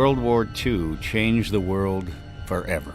World War II changed the world forever.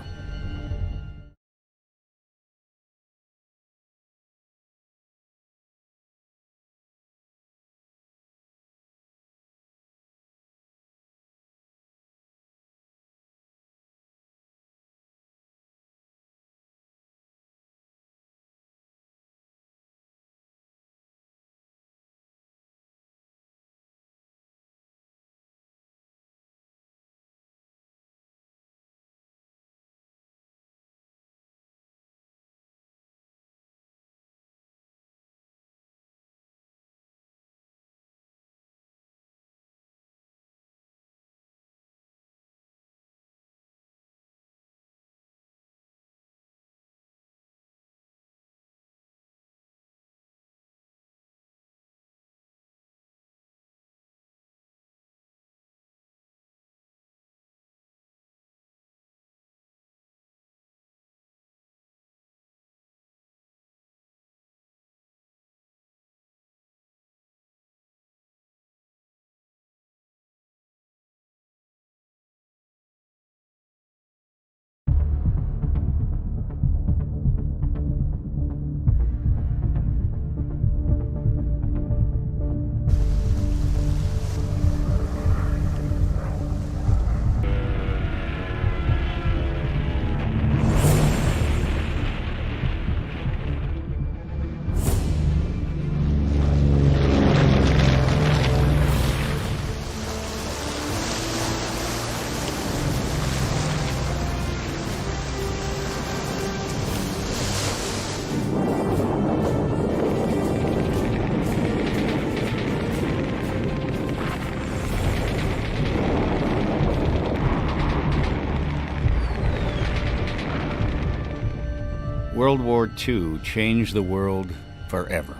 World War II changed the world forever,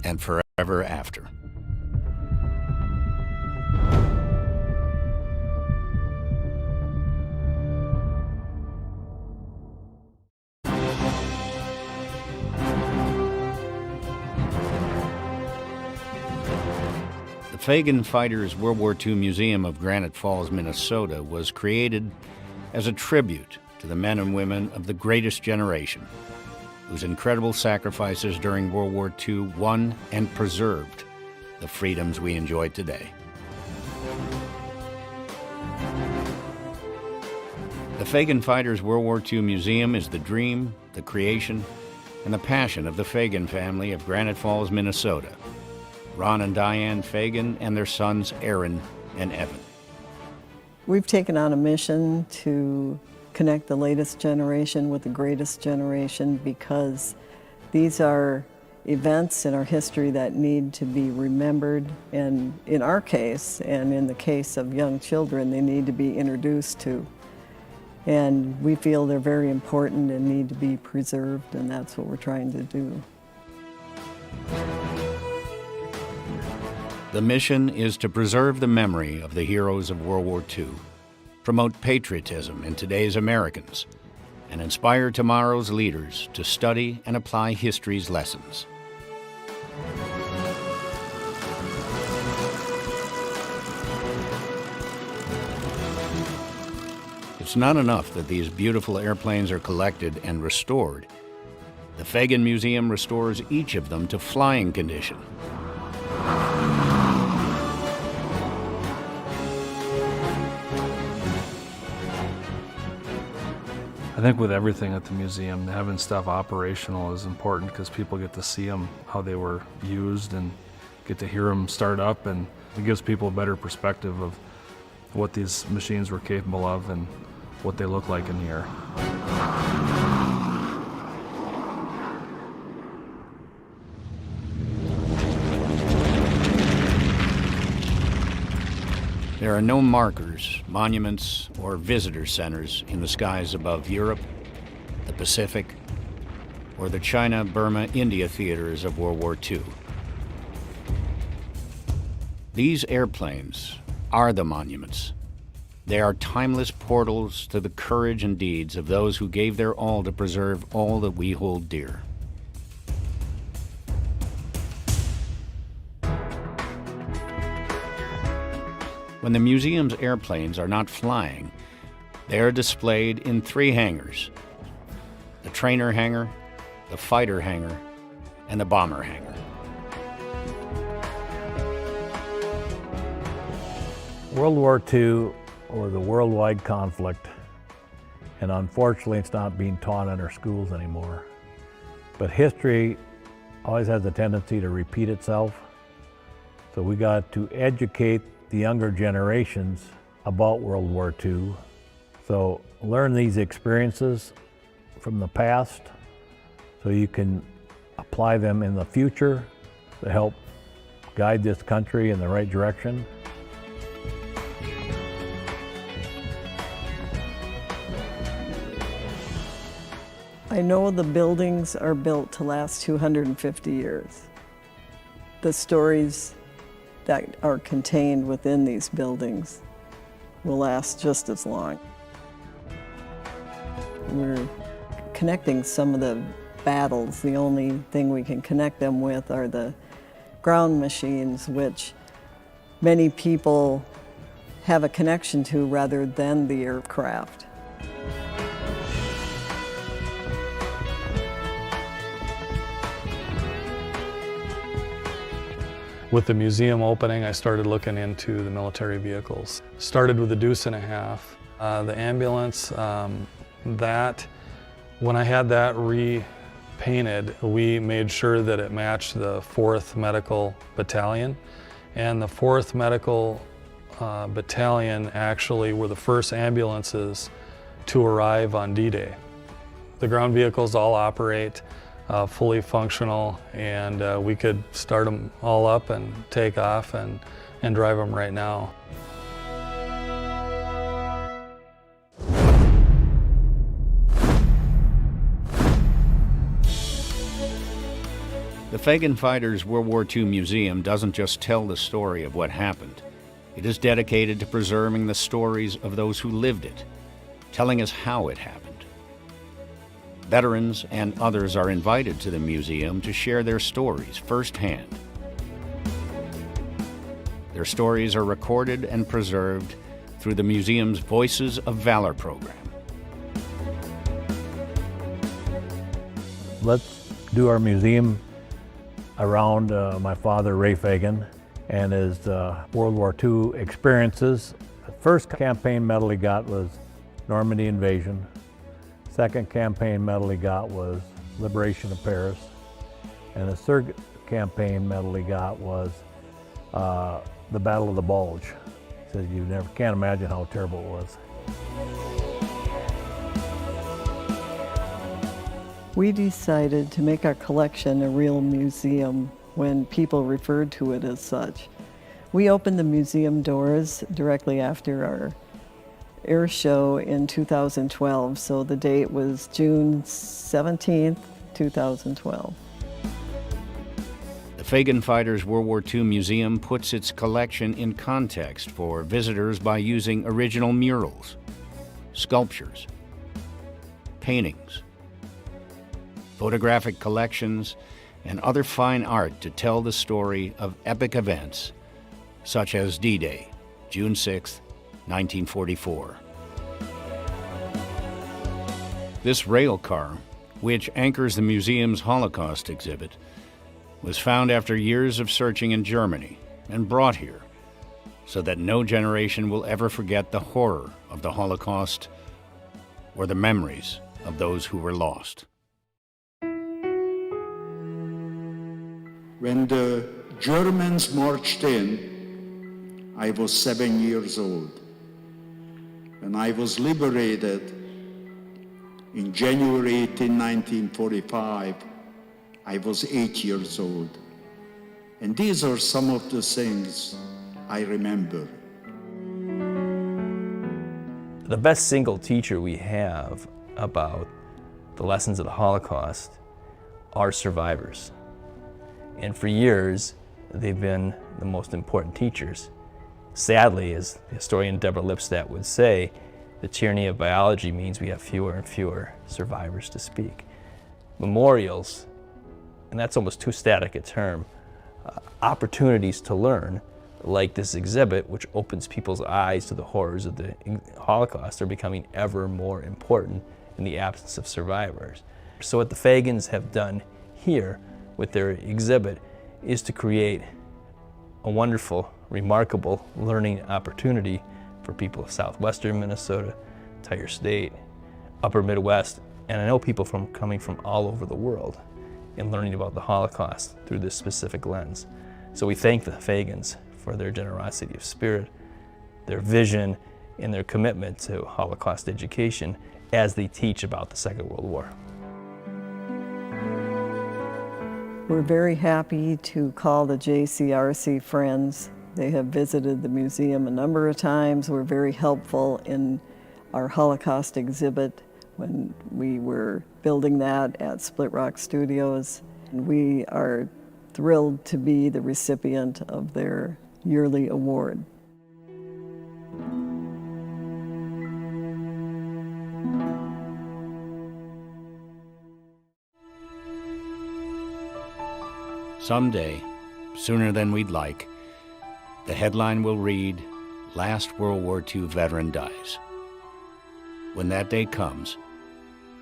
and forever after. The Fagan Fighters World War II Museum of Granite Falls, Minnesota was created as a tribute to the men and women of the greatest generation, whose incredible sacrifices during World War II won and preserved the freedoms we enjoy today. The Fagan Fighters World War II Museum is the dream, the creation, and the passion of the Fagan family of Granite Falls, Minnesota, Ron and Diane Fagan and their sons Aaron and Evan. We've taken on a mission to connect the latest generation with the greatest generation, because these are events in our history that need to be remembered, and in our case, and in the case of young children, they need to be introduced to. And we feel they're very important and need to be preserved, and that's what we're trying to do. The mission is to preserve the memory of the heroes of World War II, promote patriotism in today's Americans, and inspire tomorrow's leaders to study and apply history's lessons. It's not enough that these beautiful airplanes are collected and restored. The Fagan Museum restores each of them to flying condition. I think with everything at the museum, having stuff operational is important, because people get to see them, how they were used, and get to hear them start up, and it gives people a better perspective of what these machines were capable of and what they look like in the air. There are no markers, monuments, or visitor centers in the skies above Europe, the Pacific, or the China, Burma, India theaters of World War II. These airplanes are the monuments. They are timeless portals to the courage and deeds of those who gave their all to preserve all that we hold dear. When the museum's airplanes are not flying, they are displayed in 3 hangars: the trainer hangar, the fighter hangar, and the bomber hangar. World War II was a worldwide conflict, and unfortunately it's not being taught in our schools anymore. But history always has a tendency to repeat itself, so we got to educate the younger generations about World War II. So learn these experiences from the past so you can apply them in the future to help guide this country in the right direction. I know the buildings are built to last 250 years. The stories that are contained within these buildings will last just as long. We're connecting some of the battles. The only thing we can connect them with are the ground machines, which many people have a connection to rather than the aircraft. With the museum opening, I started looking into the military vehicles. Started with the Deuce and a Half. The ambulance, when I had that repainted, we made sure that it matched the 4th Medical Battalion. And the 4th Medical Battalion actually were the first ambulances to arrive on D-Day. The ground vehicles all operate fully functional, and we could start them all up and take off and drive them right now. The Fagan Fighters World War II Museum doesn't just tell the story of what happened. It is dedicated to preserving the stories of those who lived it, telling us how it happened. Veterans and others are invited to the museum to share their stories firsthand. Their stories are recorded and preserved through the museum's Voices of Valor program. Let's do our museum around my father, Ray Fagan, and his World War II experiences. The first campaign medal he got was Normandy invasion. Second campaign medal he got was Liberation of Paris. And the third campaign medal he got was the Battle of the Bulge. He said you can't imagine how terrible it was. We decided to make our collection a real museum when people referred to it as such. We opened the museum doors directly after our air show in 2012, so the date was June 17th, 2012. The Fagan Fighters World War II Museum puts its collection in context for visitors by using original murals, sculptures, paintings, photographic collections, and other fine art to tell the story of epic events such as D-Day, June 6, 1944. This rail car, which anchors the museum's Holocaust exhibit, was found after years of searching in Germany and brought here so that no generation will ever forget the horror of the Holocaust or the memories of those who were lost. When the Germans marched in, I was 7 years old. When I was liberated in January 18, 1945, I was 8 years old. And these are some of the things I remember. The best single teacher we have about the lessons of the Holocaust are survivors. And for years, they've been the most important teachers. Sadly, as historian Deborah Lipstadt would say, the tyranny of biology means we have fewer and fewer survivors to speak. Memorials, and that's almost too static a term, opportunities to learn like this exhibit, which opens people's eyes to the horrors of the Holocaust, are becoming ever more important in the absence of survivors. So what the Fagans have done here with their exhibit is to create a wonderful, remarkable learning opportunity for people of southwestern Minnesota, entire state, upper Midwest, and I know people coming from all over the world in learning about the Holocaust through this specific lens. So we thank the Fagans for their generosity of spirit, their vision, and their commitment to Holocaust education as they teach about the Second World War. We're very happy to call the JCRC friends. They have visited the museum a number of times. Were very helpful in our Holocaust exhibit when we were building that at Split Rock Studios. And we are thrilled to be the recipient of their yearly award. Someday, sooner than we'd like, the headline will read, "Last World War II Veteran Dies." When that day comes,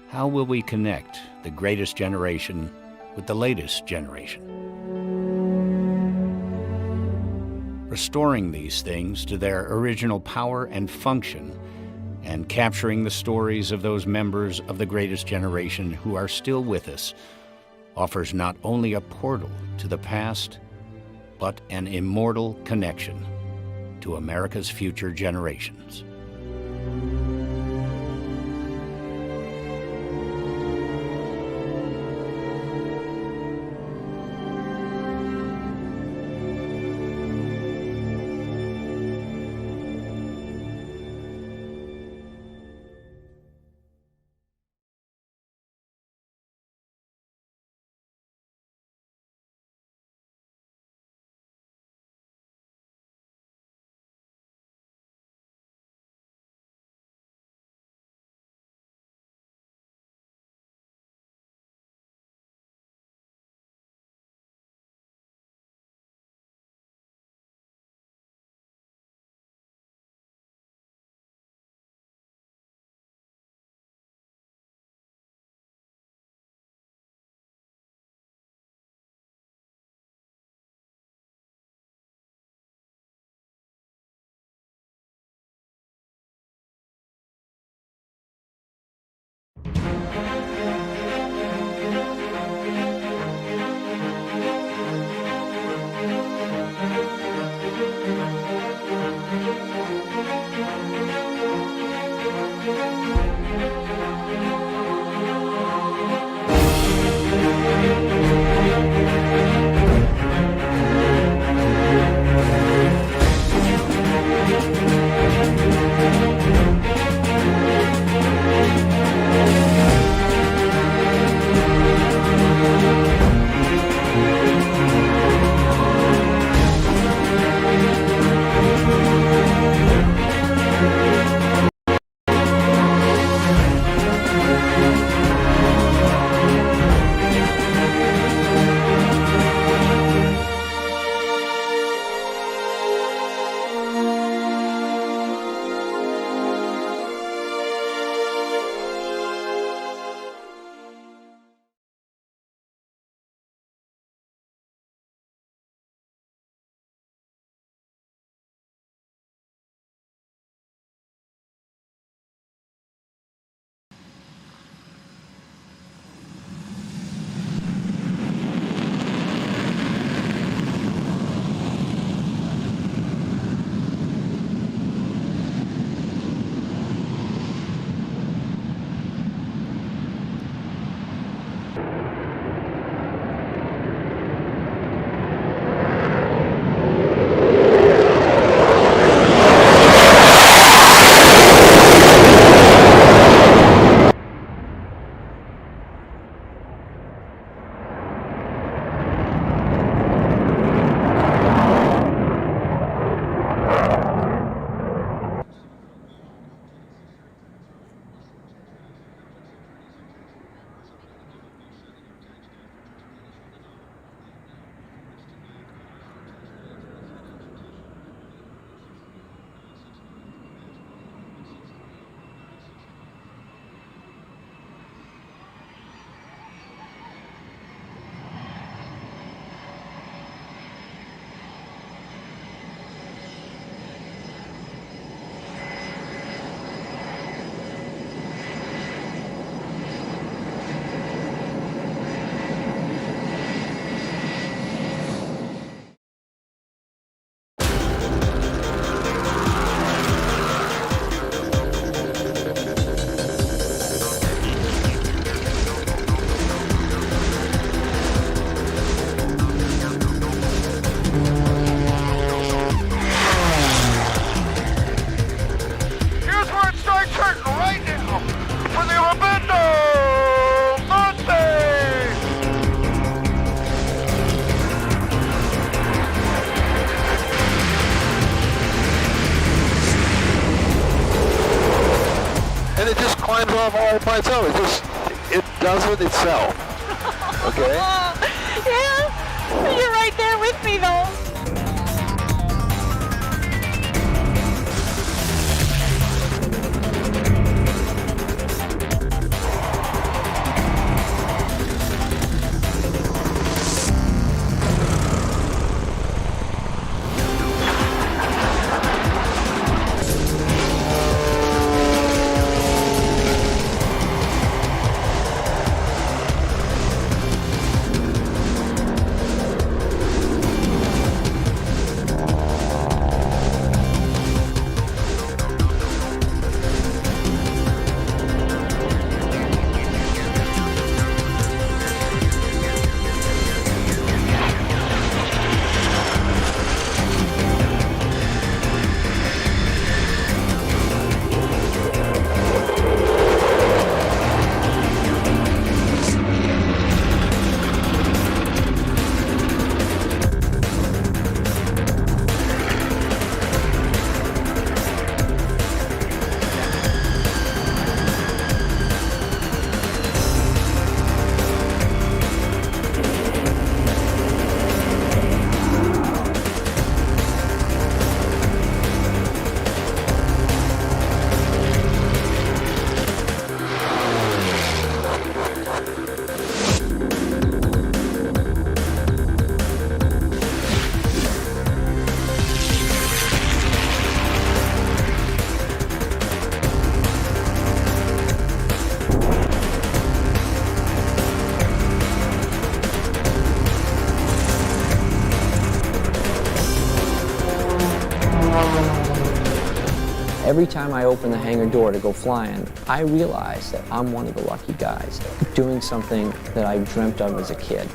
how will we connect the greatest generation with the latest generation? Restoring these things to their original power and function, and capturing the stories of those members of the greatest generation who are still with us, offers not only a portal to the past, but an immortal connection to America's future generations. and it just climbs off all by itself. It does it itself. Okay? Yeah, you're right there with me though. Every time I open the hangar door to go flying, I realize that I'm one of the lucky guys doing something that I dreamt of as a kid.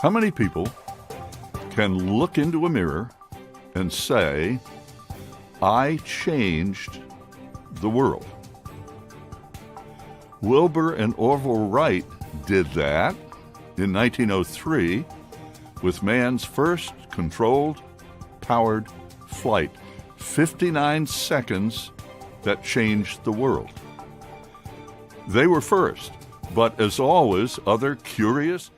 How many people can look into a mirror and say, I changed the world? Wilbur and Orville Wright did that, in 1903 with man's first controlled, powered flight. 59 seconds that changed the world. They were first, but as always, other curious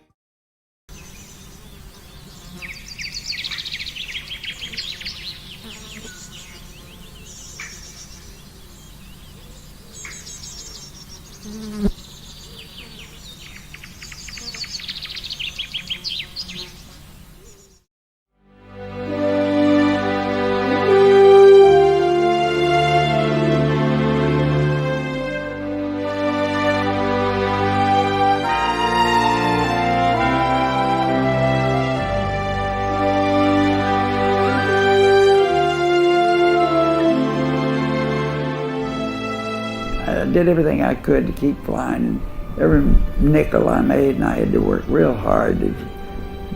did everything I could to keep flying. Every nickel I made, and I had to work real hard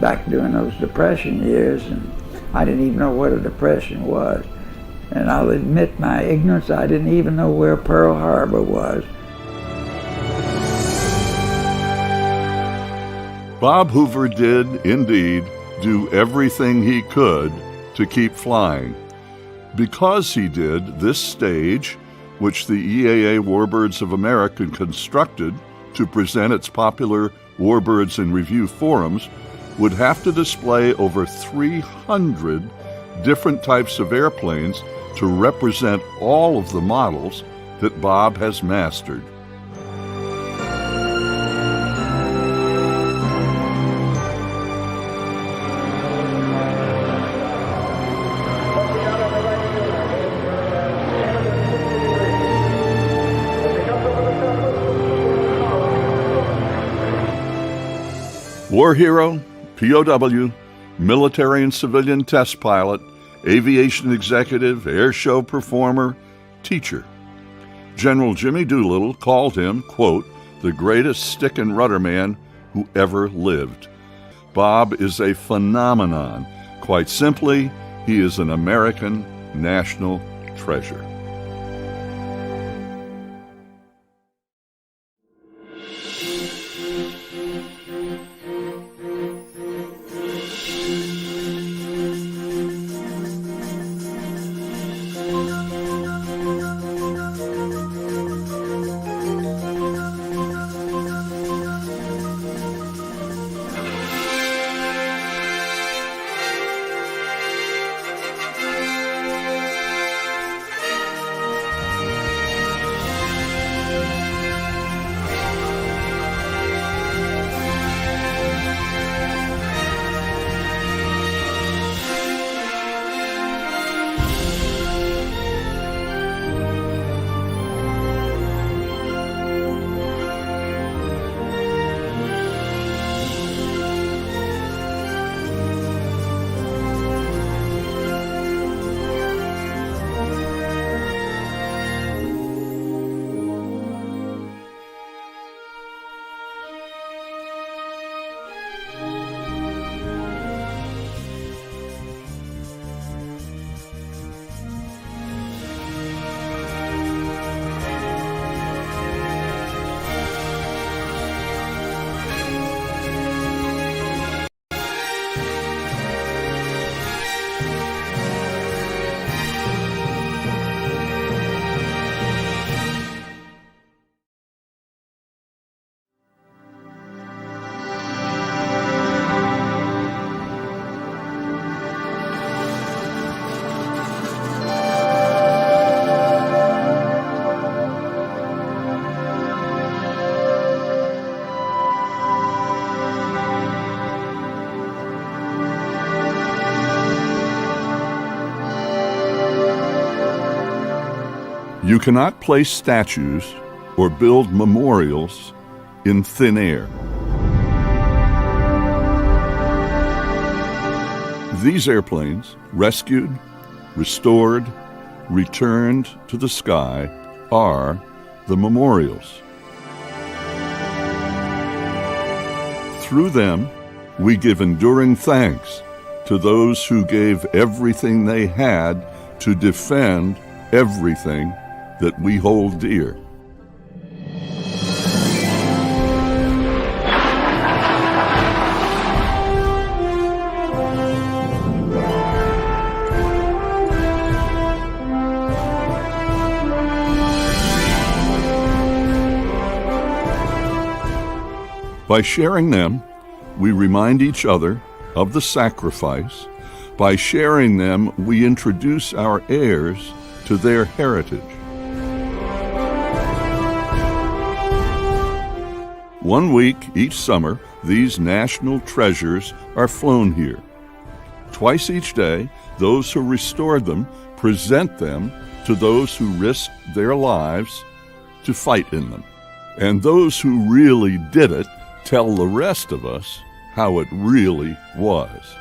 back during those Depression years, and I didn't even know what a depression was. And I'll admit my ignorance, I didn't even know where Pearl Harbor was. Bob Hoover did, indeed, do everything he could to keep flying. Because he did, this stage, which the EAA Warbirds of America constructed to present its popular Warbirds in Review forums, would have to display over 300 different types of airplanes to represent all of the models that Bob has mastered. War hero, POW, military and civilian test pilot, aviation executive, air show performer, teacher. General Jimmy Doolittle called him, quote, the greatest stick and rudder man who ever lived. Bob is a phenomenon. Quite simply, he is an American national treasure. You cannot place statues or build memorials in thin air. These airplanes, rescued, restored, returned to the sky, are the memorials. Through them, we give enduring thanks to those who gave everything they had to defend everything that we hold dear. By sharing them, we remind each other of the sacrifice. By sharing them, we introduce our heirs to their heritage. One week each summer, these national treasures are flown here. Twice each day, those who restored them present them to those who risked their lives to fight in them. And those who really did it tell the rest of us how it really was.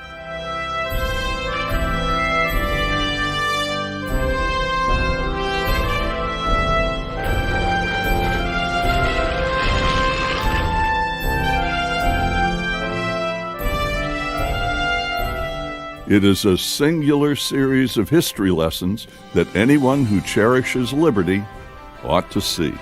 It is a singular series of history lessons that anyone who cherishes liberty ought to see.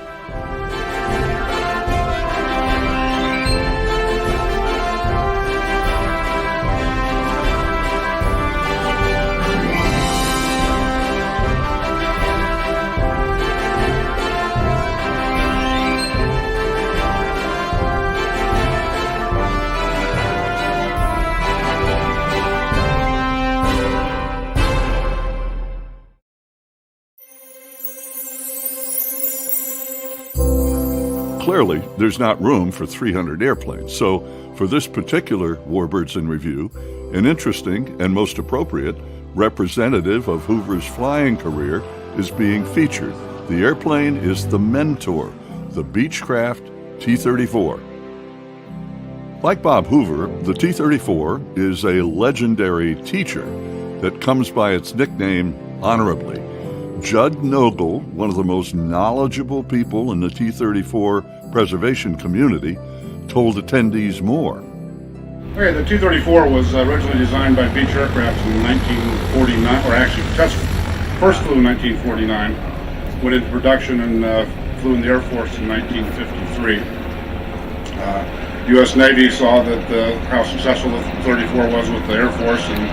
Clearly, there's not room for 300 airplanes, so for this particular Warbirds in Review, an interesting and most appropriate representative of Hoover's flying career is being featured. The airplane is the Mentor, the Beechcraft T-34. Like Bob Hoover, the T-34 is a legendary teacher that comes by its nickname honorably. Judd Nogle, one of the most knowledgeable people in the T-34 preservation community, told attendees more. Okay, the T-34 was originally designed by Beech Aircraft in 1949, or actually first flew in 1949, went into production and flew in the Air Force in 1953. U.S. Navy saw that how successful the 34 was with the Air Force and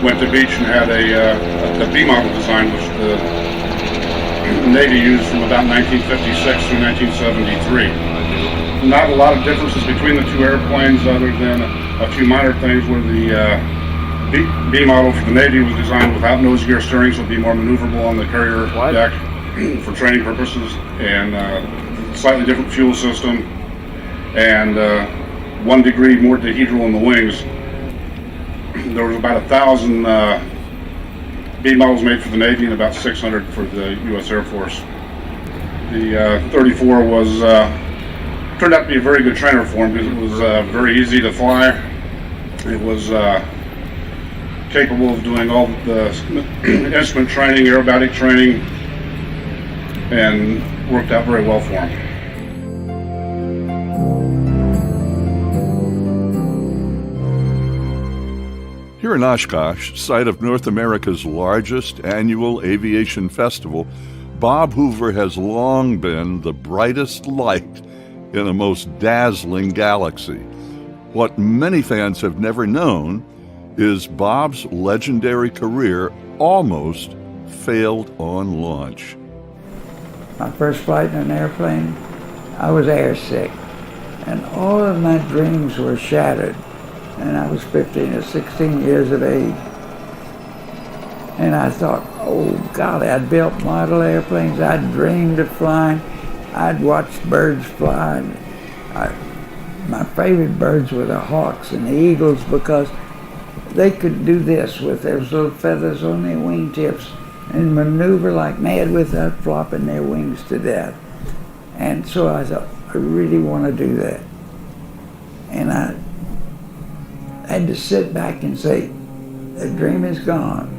went to Beech and had a B model design, which the Navy used from about 1956 through 1973. Not a lot of differences between the two airplanes other than a few minor things where the B model for the Navy was designed without nose gear steering, so it would be more maneuverable on the carrier deck for training purposes, and slightly different fuel system, and 1 degree more dihedral in the wings. There was about 1,000 B models made for the Navy and about 600 for the U.S. Air Force. The 34 turned out to be a very good trainer for him because it was very easy to fly. It was capable of doing all the instrument training, aerobatic training, and worked out very well for him. Here in Oshkosh, site of North America's largest annual aviation festival, Bob Hoover has long been the brightest light in a most dazzling galaxy. What many fans have never known is Bob's legendary career almost failed on launch. My first flight in an airplane, I was airsick, and all of my dreams were shattered. And I was 15 or 16 years of age. And I thought, oh God, I'd built model airplanes, I'd dreamed of flying, I'd watched birds fly. My favorite birds were the hawks and the eagles because they could do this with those little feathers on their wingtips and maneuver like mad without flopping their wings to death. And so I thought, I really want to do that. And I had to sit back and say, the dream is gone.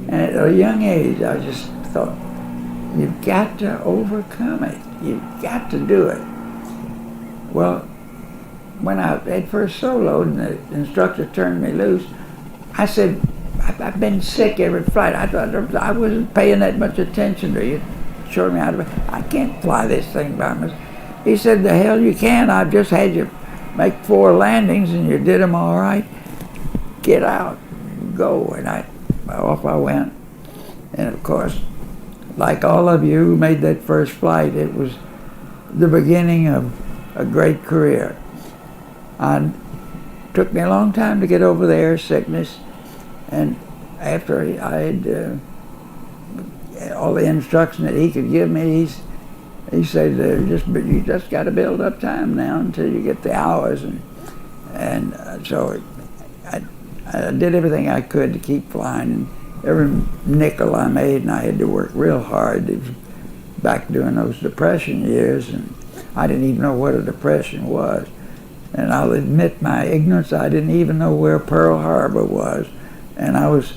And at a young age, I just thought, you've got to overcome it. You've got to do it. Well, when I had first soloed and the instructor turned me loose, I said, I've been sick every flight. I thought I wasn't paying that much attention to you. Showed me how to, I can't fly this thing by myself. He said, the hell you can. I've just had you make 4 landings and you did them all right. Get out, go. And off I went. And of course, like all of you who made that first flight, it was the beginning of a great career. It took me a long time to get over the air sickness, and after I had all the instruction that he could give me, he said, you just got to build up time now until you get the hours, and so I did everything I could to keep flying. And every nickel I made, and I had to work real hard. It was back during those Depression years, and I didn't even know what a depression was. And I'll admit my ignorance, I didn't even know where Pearl Harbor was. And I was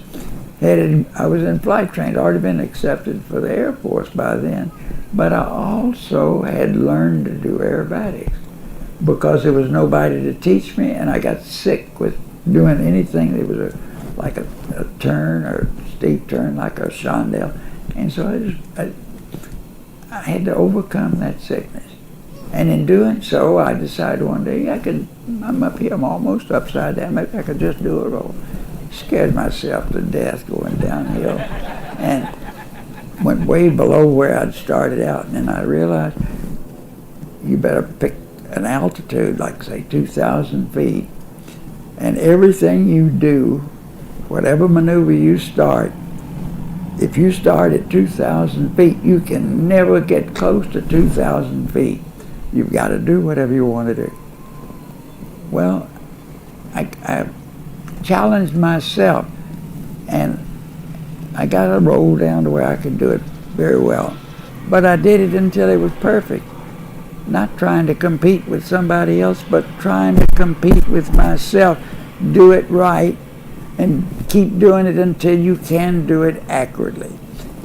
in flight training, I'd already been accepted for the Air Force by then, but I also had learned to do aerobatics because there was nobody to teach me, and I got sick with doing anything that was like a turn or steep turn, like a chandelle. And so I had to overcome that sickness. And in doing so, I decided one day, I'm up here, I'm almost upside down, maybe I could just do it all. Scared myself to death going downhill, and went way below where I'd started out. And then I realized you better pick an altitude, like say 2,000 feet, and everything you do, whatever maneuver you start, if you start at 2,000 feet, you can never get close to 2,000 feet. You've got to do whatever you want to do. Well, I challenged myself, and I got a roll down to where I could do it very well. But I did it until it was perfect. Not trying to compete with somebody else, but trying to compete with myself. Do it right, and keep doing it until you can do it accurately.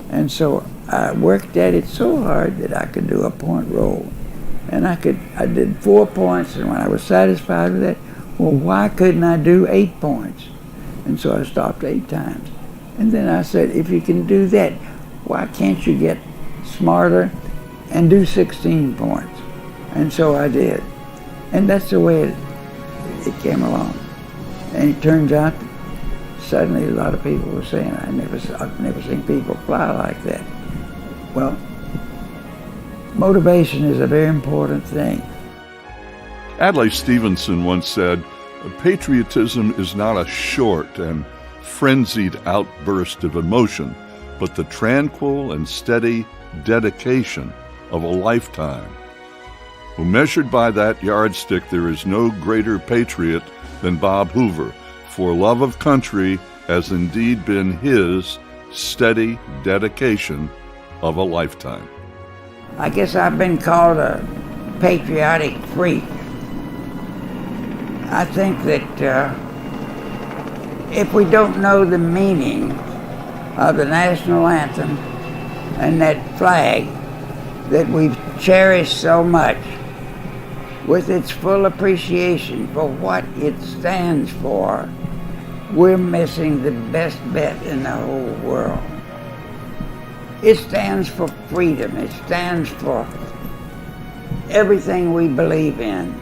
And so I worked at it so hard that I could do a point roll. And I did 4 points, and when I was satisfied with that, well, why couldn't I do 8 points? And so I stopped 8 times. And then I said, if you can do that, why can't you get smarter and do 16 points? And so I did. And that's the way it came along. And it turns out, suddenly a lot of people were saying, I've never seen people fly like that. Well, motivation is a very important thing. Adlai Stevenson once said, patriotism is not a short and frenzied outburst of emotion, but the tranquil and steady dedication of a lifetime. Well, measured by that yardstick, there is no greater patriot than Bob Hoover, for love of country has indeed been his steady dedication of a lifetime. I guess I've been called a patriotic freak. I think that if we don't know the meaning of the national anthem and that flag that we've cherished so much, with its full appreciation for what it stands for, we're missing the best bet in the whole world. It stands for freedom. It stands for everything we believe in.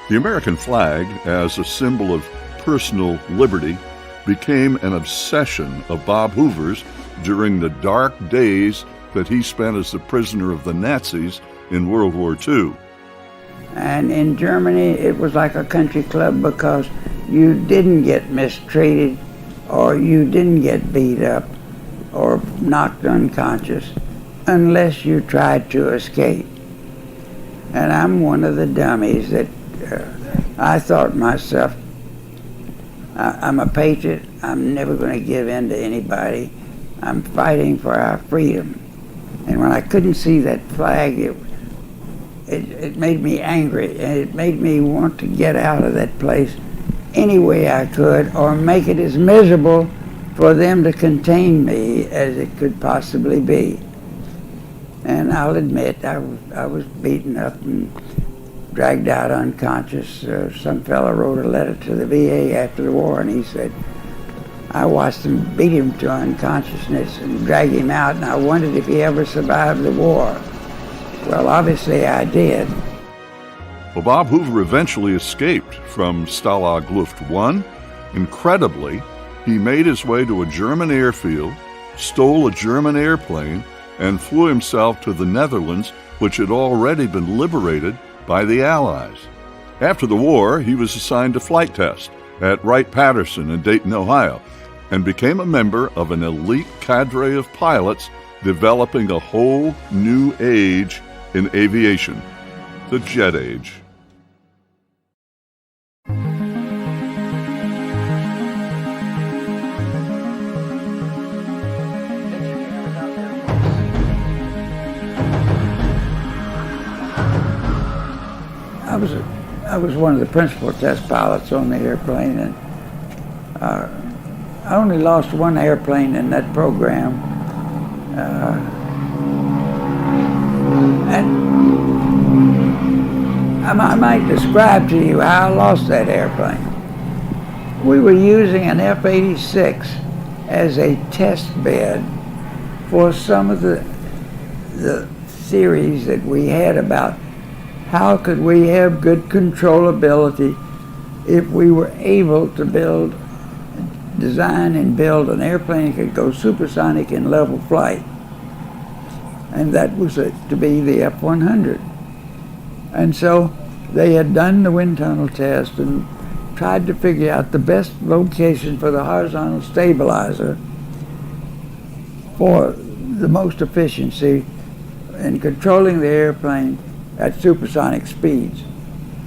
The American flag, as a symbol of personal liberty, became an obsession of Bob Hoover's during the dark days that he spent as a prisoner of the Nazis in World War II. And in Germany, it was like a country club because you didn't get mistreated or you didn't get beat up or knocked unconscious unless you tried to escape. And I'm one of the dummies that I thought myself, I'm a patriot, I'm never going to give in to anybody, I'm fighting for our freedom. And when I couldn't see that flag, it made me angry, and it made me want to get out of that place any way I could, or make it as miserable for them to contain me as it could possibly be. And I'll admit, I was beaten up and dragged out unconscious. Some fellow wrote a letter to the VA after the war, and he said, I watched them beat him to unconsciousness and drag him out, and I wondered if he ever survived the war. Well, obviously I did. Well, Bob Hoover eventually escaped from Stalag Luft I. Incredibly, he made his way to a German airfield, stole a German airplane, and flew himself to the Netherlands, which had already been liberated by the Allies. After the war, he was assigned to flight test at Wright-Patterson in Dayton, Ohio, and became a member of an elite cadre of pilots developing a whole new age in aviation, the jet age. I was one of the principal test pilots on the airplane, and I only lost one airplane in that program. And I might describe to you how I lost that airplane. We were using an F-86 as a test bed for some of the theories that we had about how could we have good controllability if we were able to design and build an airplane that could go supersonic in level flight. And that was to be the F-100. And so they had done the wind tunnel test and tried to figure out the best location for the horizontal stabilizer for the most efficiency in controlling the airplane at supersonic speeds.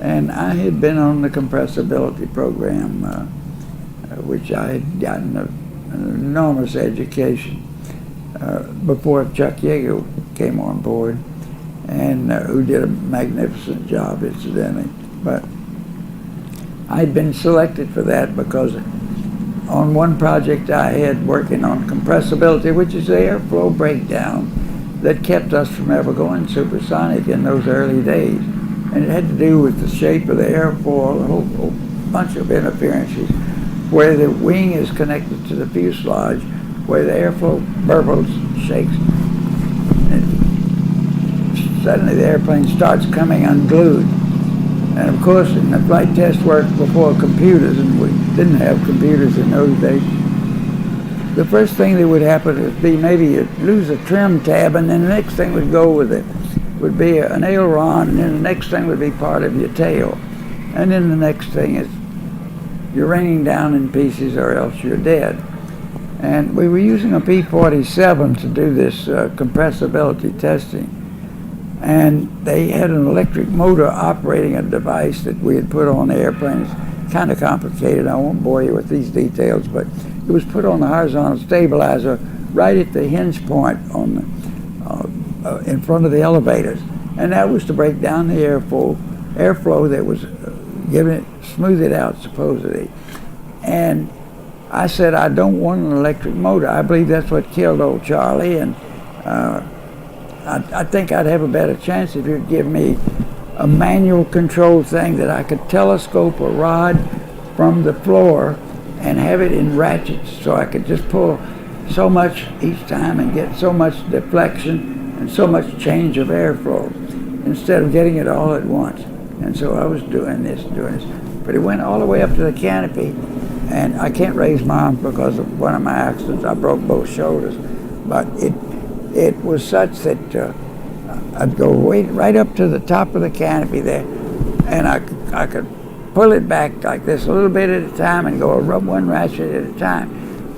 And I had been on the compressibility program, which I had gotten an enormous education before Chuck Yeager came on board, and who did a magnificent job, incidentally. But I'd been selected for that because on one project I had working on compressibility, which is the airflow breakdown that kept us from ever going supersonic in those early days. And it had to do with the shape of the airfoil, a whole bunch of interferences, where the wing is connected to the fuselage, where the airflow burbles, shakes, and suddenly the airplane starts coming unglued. And of course, in the flight test work before computers, and we didn't have computers in those days, the first thing that would happen would be maybe you'd lose a trim tab, and then the next thing would go with it would be an aileron, and then the next thing would be part of your tail. And then the next thing is you're raining down in pieces or else you're dead. And we were using a P-47 to do this compressibility testing. And they had an electric motor operating a device that we had put on the airplane. It's kind of complicated, I won't bore you with these details, but it was put on the horizontal stabilizer right at the hinge point on the, in front of the elevators. And that was to break down the airflow that was smooth it out supposedly. And I said, I don't want an electric motor. I believe that's what killed old Charlie, and I think I'd have a better chance if you'd give me a manual control thing that I could telescope a rod from the floor and have it in ratchets, so I could just pull so much each time and get so much deflection and so much change of airflow instead of getting it all at once. And so I was doing this. But it went all the way up to the canopy, and I can't raise my arms because of one of my accidents. I broke both shoulders. But it was such that I'd go right up to the top of the canopy there, and I could pull it back like this a little bit at a time and go one ratchet at a time.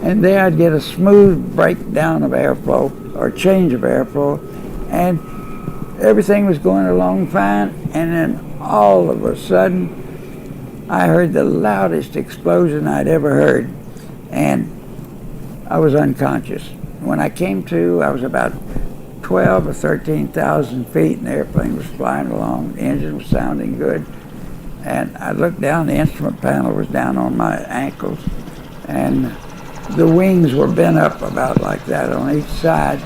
And there I'd get a smooth breakdown of airflow or change of airflow, and everything was going along fine. And then all of a sudden, I heard the loudest explosion I'd ever heard, and I was unconscious. When I came to, I was about 12 or 13,000 feet, and the airplane was flying along. The engine was sounding good. And I looked down, the instrument panel was down on my ankles, and the wings were bent up about like that on each side.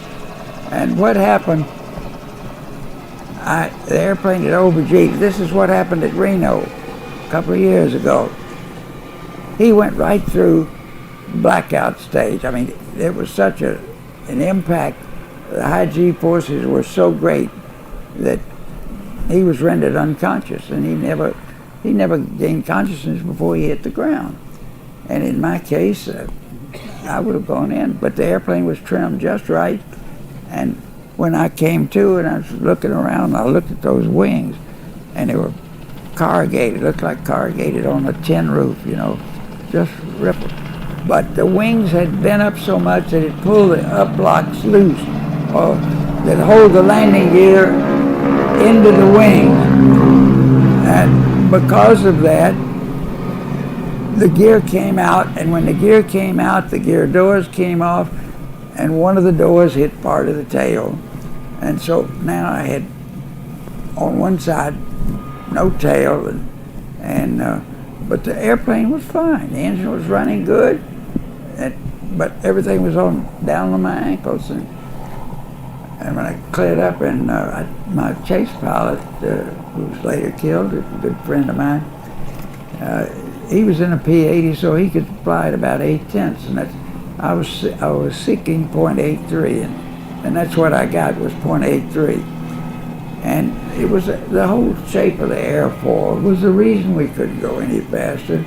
And what happened, the airplane had overheated. This is what happened at Reno a couple of years ago. He went right through blackout stage. I mean, there was such an impact. The high G forces were so great that he was rendered unconscious, and he never gained consciousness before he hit the ground. And in my case, I would have gone in, but the airplane was trimmed just right. And when I came to and I was looking around, I looked at those wings, and they were corrugated, looked like corrugated on a tin roof, you know, just rippled. But the wings had bent up so much that it pulled the up blocks loose, or that hold the landing gear into the wings. And because of that, the gear came out, and when the gear came out, the gear doors came off, and one of the doors hit part of the tail. And so now I had, on one side, no tail, but the airplane was fine. The engine was running good, but everything was down on my ankles. And when I cleared up, and my chase pilot, who was later killed, a good friend of mine, he was in a P-80, so he could fly at about 8/10, and I was seeking .83, and that's what I got, was .83. And it was the whole shape of the airfoil was the reason we couldn't go any faster.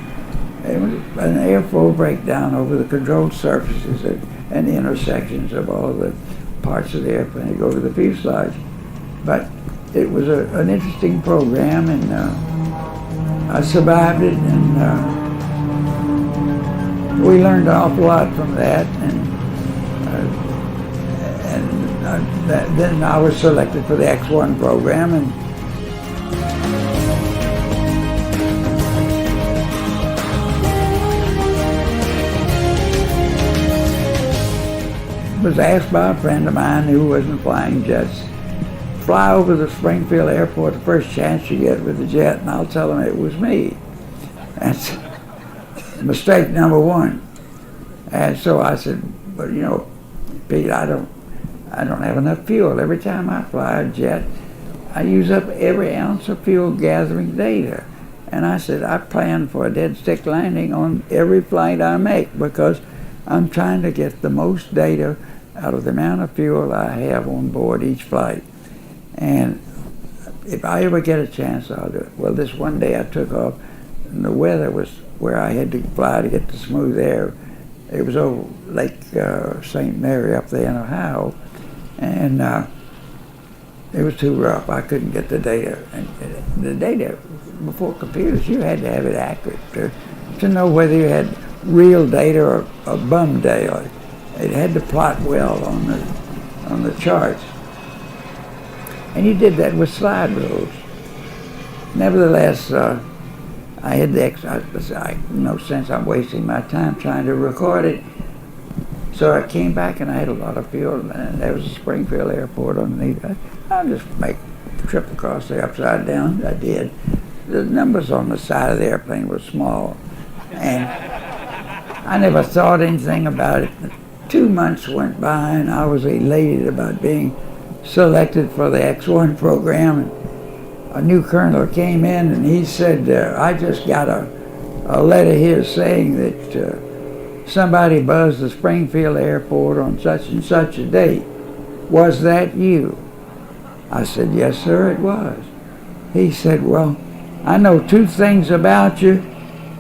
It was an airfoil breakdown over the control surfaces and the intersections of all the parts of the airplane that go to the fuselage. But it was an interesting program, and I survived it, and we learned an awful lot from that. Then I was selected for the X1 program, and was asked by a friend of mine who wasn't flying jets, fly over the Springfield airport the first chance you get with the jet, and I'll tell them it was me. That's mistake number one. And so I said, but you know, Pete, I don't have enough fuel. Every time I fly a jet, I use up every ounce of fuel gathering data. And I said, I plan for a dead stick landing on every flight I make, because I'm trying to get the most data out of the amount of fuel I have on board each flight. And if I ever get a chance, I'll do it. Well, this one day I took off, and the weather was where I had to fly to get the smooth air. It was over Lake St. Mary up there in Ohio, and it was too rough. I couldn't get the data. And the data, before computers, you had to have it accurate to know whether you had real data or bum data. It had to plot well on the charts. And you did that with slide rules. Nevertheless, I had no sense I'm wasting my time trying to record it. So I came back, and I had a lot of fuel, and there was a Springfield airport underneath. I'll just make a trip across the upside down. I did. The numbers on the side of the airplane were small, and I never thought anything about it. 2 months went by, and I was elated about being selected for the X1 program. And a new colonel came in, and he said, I just got a letter here saying that somebody buzzed the Springfield airport on such and such a date. Was that you? I said, yes, sir, it was. He said, well, I know 2 things about you.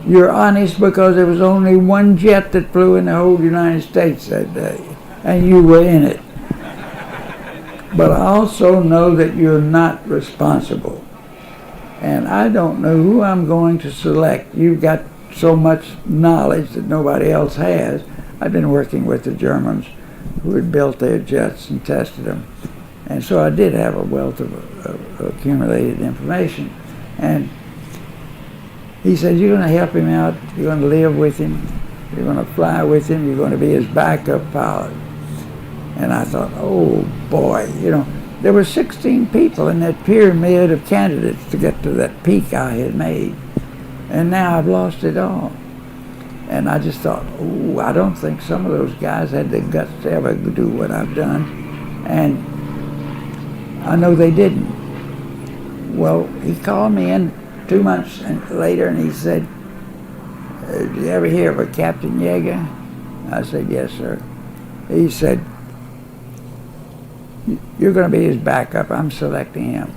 You're honest, because there was only one jet that flew in the whole United States that day, and you were in it. But I also know that you're not responsible. And I don't know who I'm going to select. You've got so much knowledge that nobody else has. I've been working with the Germans who had built their jets and tested them. And so I did have a wealth of accumulated information. And he said, you're going to help him out, you're going to live with him, you're going to fly with him, you're going to be his backup pilot. And I thought, oh boy, you know, there were 16 people in that pyramid of candidates to get to that peak I had made. And now I've lost it all. And I just thought, oh, I don't think some of those guys had the guts to ever do what I've done. And I know they didn't. Well, he called me in 2 months later, and he said, did you ever hear of a Captain Yeager? I said, yes, sir. He said, you're going to be his backup. I'm selecting him.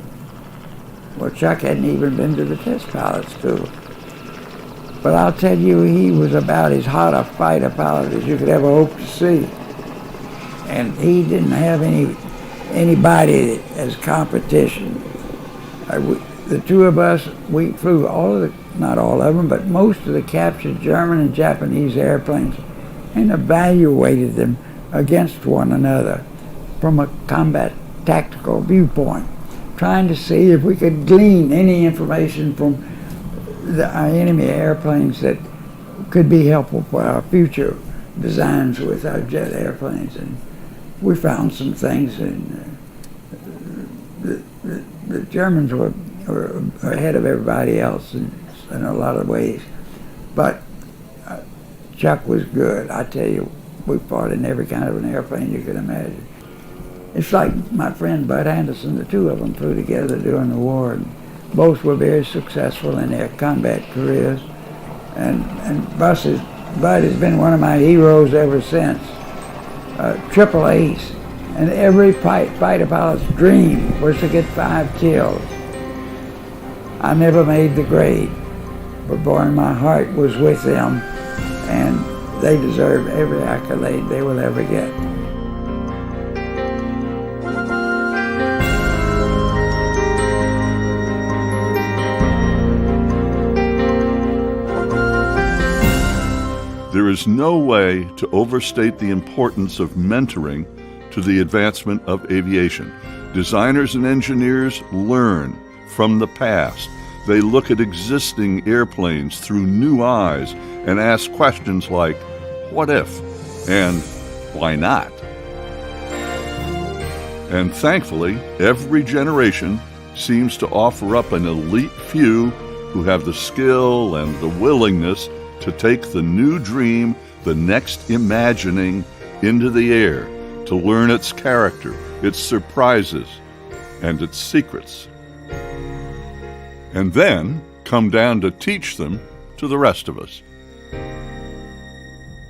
Well, Chuck hadn't even been to the test pilot school. But I'll tell you, he was about as hot a fighter pilot as you could ever hope to see. And he didn't have anybody as competition. the two of us, we flew not all of them, but most of the captured German and Japanese airplanes and evaluated them against one another from a combat tactical viewpoint, trying to see if we could glean any information from our enemy airplanes that could be helpful for our future designs with our jet airplanes. And we found some things, and the Germans were ahead of everybody else in a lot of ways. But Chuck was good. I tell you, we fought in every kind of an airplane you could imagine. It's like my friend Bud Anderson, the two of them flew together during the war, and both were very successful in their combat careers. And Bud has been one of my heroes ever since. Triple ace, and every fighter pilot's dream was to get 5 kills. I never made the grade, but boy, my heart was with them, and they deserve every accolade they will ever get. There is no way to overstate the importance of mentoring to the advancement of aviation. Designers and engineers learn from the past. They look at existing airplanes through new eyes and ask questions like, what if? And why not? And thankfully, every generation seems to offer up an elite few who have the skill and the willingness to take the new dream, the next imagining, into the air, to learn its character, its surprises, and its secrets. And then come down to teach them to the rest of us.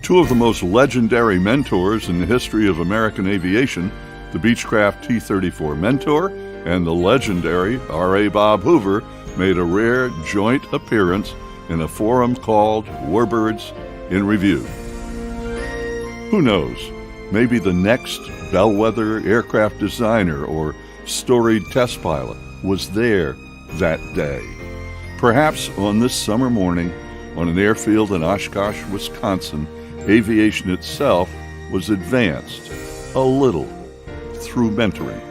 Two of the most legendary mentors in the history of American aviation, the Beechcraft T-34 Mentor and the legendary R.A. Bob Hoover, made a rare joint appearance in a forum called Warbirds in Review. Who knows, maybe the next bellwether aircraft designer or storied test pilot was there that day. Perhaps on this summer morning, on an airfield in Oshkosh, Wisconsin, aviation itself was advanced a little through mentoring.